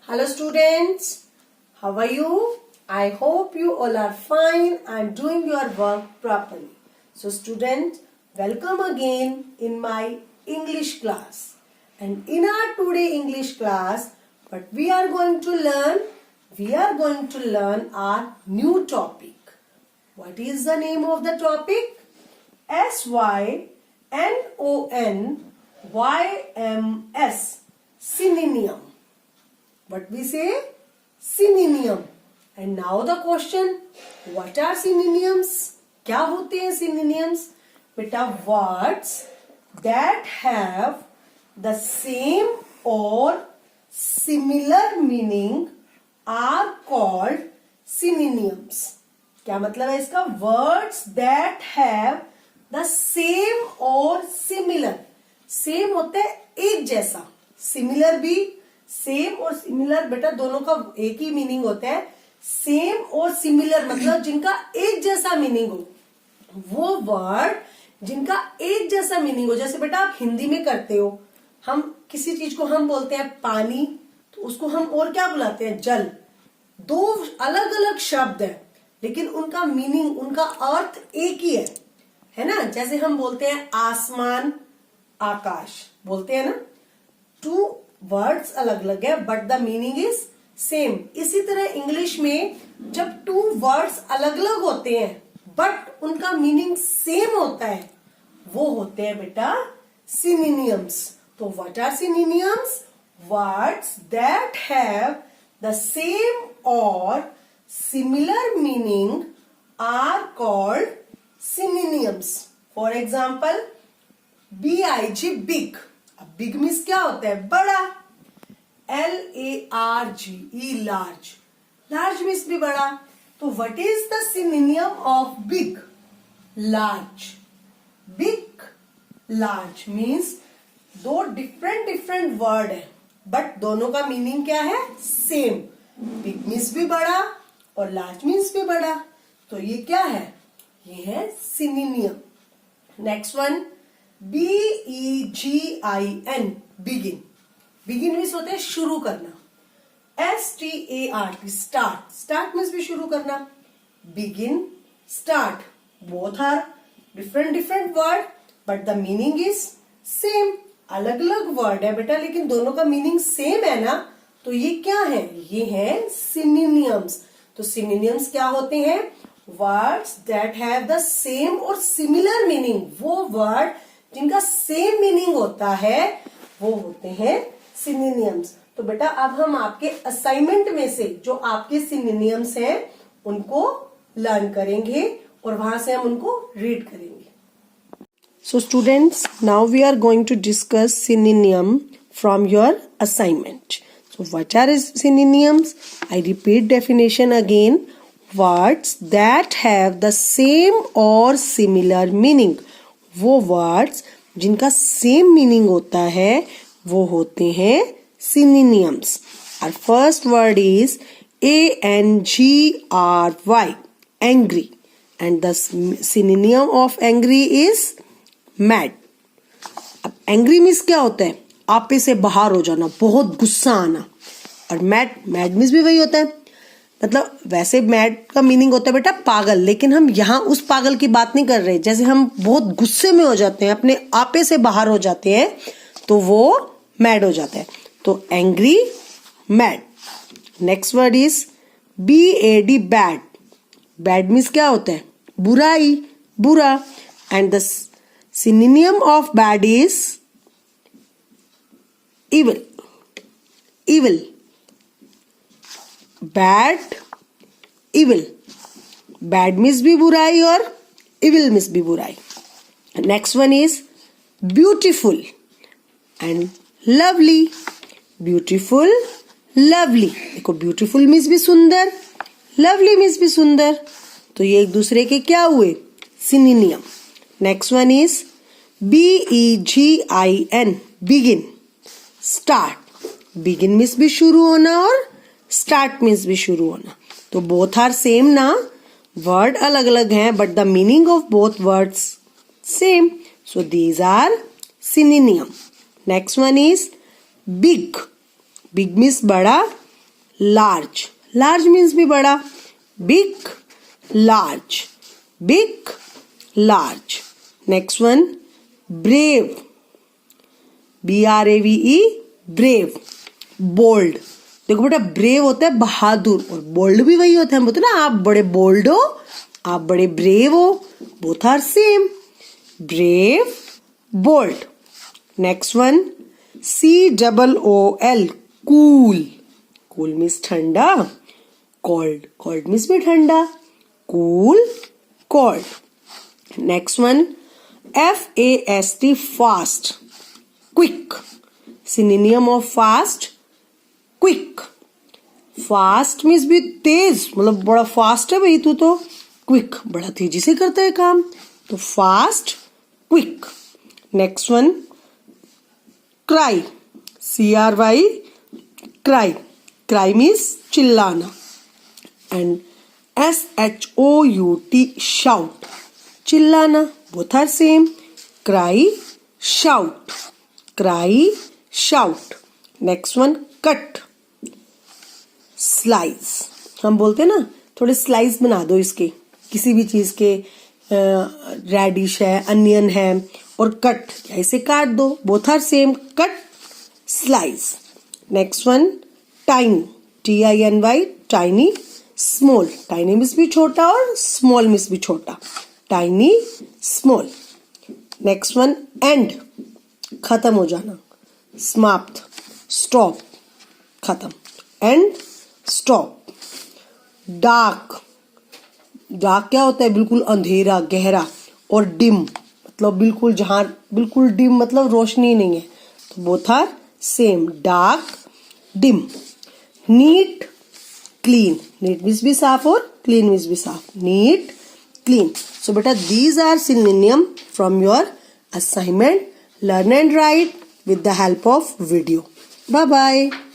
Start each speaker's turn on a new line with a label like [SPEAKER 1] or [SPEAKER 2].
[SPEAKER 1] Hello students, how are you? I hope you all are fine and doing your work properly. So students, welcome again in my English class. And in our today English class, what we are going to learn? We are going to learn our new topic. What is the name of the topic? SYNONYMS, synonym. What we say? Synonym. And now the question, what are synonyms? क्या होते हैं synonyms? बेटा, words that have the same or similar meaning are called synonyms. क्या मतलब है इसका? Words that have the same or similar. Same होता है एक जैसा, similar भी. सेम और सिमिलर बेटा दोनों का एक ही मीनिंग होता है. सेम और सिमिलर मतलब जिनका एक जैसा मीनिंग हो, वो वर्ड जिनका एक जैसा मीनिंग हो. जैसे बेटा आप हिंदी में करते हो, हम किसी चीज को हम बोलते हैं पानी, तो उसको हम और क्या बुलाते हैं? जल. दो अलग अलग शब्द है लेकिन उनका मीनिंग, उनका अर्थ एक ही है ना. जैसे हम बोलते हैं आसमान, आकाश बोलते हैं ना. टू वर्ड्स अलग अलग है but the meaning is same. इसी तरह इंग्लिश में जब टू वर्ड्स अलग अलग होते हैं बट उनका मीनिंग सेम होता है, वो होते हैं बेटा सिनोनिम्स. तो what are synonyms? Words that have the same और similar meaning are called synonyms. For example, BIG, big. अब बिग मीन्स क्या होता है? बड़ा. LARGE, large. लार्ज मीन्स भी बड़ा. तो what is the synonym of big? Large. Big, large means दो डिफरेंट वर्ड है बट दोनों का मीनिंग क्या है? सेम. बिग मीन्स भी बड़ा और लार्ज मीन्स भी बड़ा. तो ये क्या है? ये है synonym. Next one, BEGIN, begin. Begin means होता है शुरू करना. START, start. स्टार्ट मीन्स भी शुरू करना. Begin, start, both are different word but the meaning is same. अलग अलग वर्ड है बेटा लेकिन दोनों का मीनिंग सेम है ना. तो ये क्या है? ये है सिनोनिम्स. तो सिनोनिम्स क्या होते हैं? Words that have the same और सिमिलर मीनिंग. वो वर्ड जिनका सेम मीनिंग होता है वो होते हैं सिनोनिम्स. तो बेटा अब हम आपके असाइनमेंट में से जो आपके सिनोनिम्स हैं उनको लर्न करेंगे और वहां से हम उनको रीड करेंगे. So students, now we are going to discuss synonym from your assignment. So what are synonyms? I repeat definition again. Words that have the same और सिमिलर मीनिंग. वो वर्ड्स जिनका सेम मीनिंग होता है वो होते हैं synonyms. Our first word is ANGRY, angry, and the synonym of angry is mad. अब angry means क्या होता है? आपे से बाहर हो जाना, बहुत गुस्सा आना. और mad मीन्स भी वही होता है. मतलब वैसे मैड का मीनिंग होता है बेटा पागल, लेकिन हम यहाँ उस पागल की बात नहीं कर रहे. जैसे हम बहुत गुस्से में हो जाते हैं, अपने आपे से बाहर हो जाते हैं, तो वो मैड हो जाता है. तो angry, mad. Next word is BAD, bad. Bad means क्या होता है? बुराई, बुरा. And the synonym of bad is evil. Evil, bad, evil. Bad means भी बुराई और इविल मीन्स भी बुराई. Next one is beautiful and lovely. Beautiful, lovely. देखो ब्यूटीफुल मीन्स भी सुंदर, लवली मीन्स भी सुंदर. तो ये एक दूसरे के क्या हुए? Synonym. Next one is BEGIN, begin. Start. Begin means भी शुरू होना और स्टार्ट मीन्स भी शुरू होना. तो बोथ आर सेम ना. वर्ड अलग अलग हैं but the meaning of both words same. So these are synonym. Next one is big. Big means बड़ा लार्ज, लार्ज मीन्स भी बड़ा, big, large, big, large. Next one brave, BRAVE, brave, bold. देखो बेटा brave होता है बहादुर और bold भी वही होता है. हम बोलते ना आप बड़े बोल्ड हो, आप बड़े ब्रेव हो, both are same. Brave, bold. Next one COOL, cool, cool means ठंडा, कोल्ड, कोल्ड मीन्स भी ठंडा, cool, cold. Next one FAST, fast, quick. Synonym of fast, quick. Fast means भी तेज, मतलब बड़ा फास्ट है भाई तू तो. क्विक, बड़ा तेजी से करता है काम, तो fast, quick. Next one cry, CRY, cry. Cry means चिल्लाना. एंड SHOUT, शाउट, चिल्लाना. Both are same. Cry, shout, cry, shout. Next one cut, slice. हम बोलते हैं ना थोड़े स्लाइस बना दो इसके, किसी भी चीज के. रेडिश है, अनियन है और कट, ऐसे काट दो. Both are same. Cut, slice. Next one tiny, TINY, tiny, small. Tiny means भी छोटा और स्मॉल मीन्स भी छोटा. Tiny, small. Next one end, खत्म हो जाना. समाप्त, स्टॉप, खत्म. And, stop. डार्क, डार्क क्या होता है? बिल्कुल अंधेरा, गहरा. और डिम मतलब बिल्कुल, जहां बिल्कुल डिम मतलब रोशनी नहीं है, तो both are same. Dark, dim. Neat, clean. Neat means भी साफ और क्लीन मीन्स भी साफ. Neat, clean. So beta, these are synonym from your assignment. Learn and write with the help of video. Bye bye.